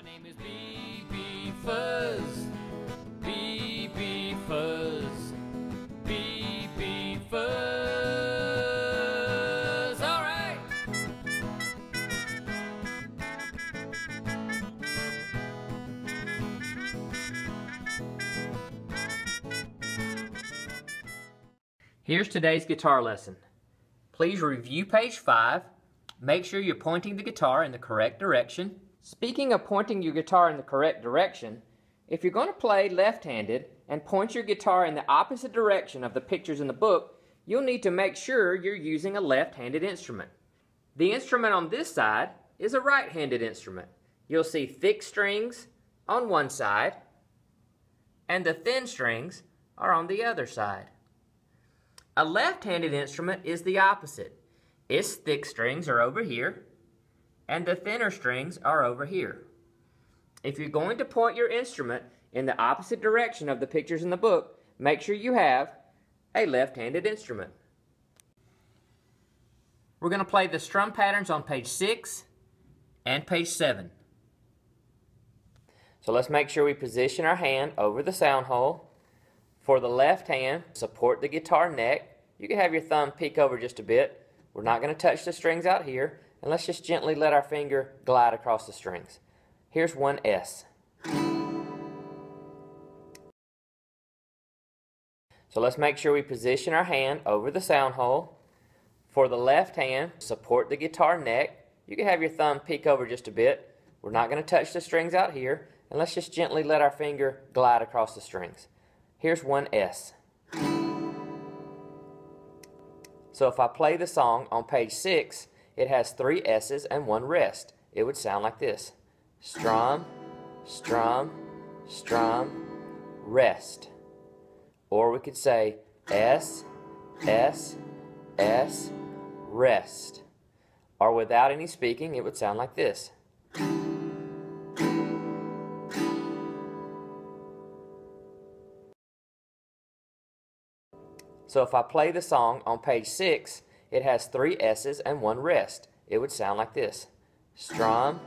name is BB Fuzz. BB Fuzz. BB Fuzz. All right. Here's today's guitar lesson. Please review page 5. Make sure you're pointing the guitar in the correct direction. Speaking of pointing your guitar in the correct direction, if you're going to play left-handed and point your guitar in the opposite direction of the pictures in the book, you'll need to make sure you're using a left-handed instrument. The instrument on this side is a right-handed instrument. You'll see thick strings on one side, and the thin strings are on the other side. A left-handed instrument is the opposite. Its thick strings are over here, and the thinner strings are over here. If you're going to point your instrument in the opposite direction of the pictures in the book, make sure you have a left-handed instrument. We're going to play the strum patterns on page 6 and page 7. So let's make sure we position our hand over the sound hole. For the left hand, support the guitar neck. You can have your thumb peek over just a bit. We're not going to touch the strings out here, and let's just gently let our finger glide across the strings. Here's one S. So let's make sure we position our hand over the sound hole. For the left hand, support the guitar neck. You can have your thumb peek over just a bit. We're not going to touch the strings out here, and let's just gently let our finger glide across the strings. Here's one S. So if I play the song on page 6, it has 3 S's and 1 rest. It would sound like this. Strum, strum, strum, rest. Or we could say S, S, S, rest. Or without any speaking, it would sound like this. So if I play the song on page 6, it has 3 S's and 1 rest. It would sound like this. Strum,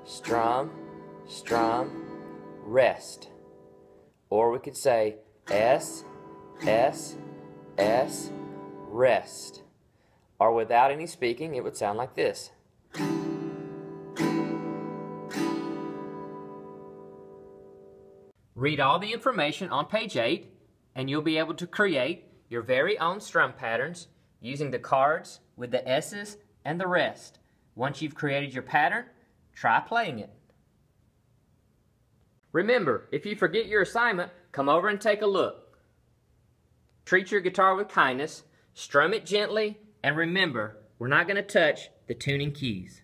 strum, strum, rest. Or we could say S, S, S, rest. Or without any speaking, it would sound like this. Read all the information on page 8, and you'll be able to create your very own strum patterns using the cards with the S's and the rest. Once you've created your pattern, try playing it. Remember, if you forget your assignment, come over and take a look. Treat your guitar with kindness, strum it gently, and remember, we're not going to touch the tuning keys.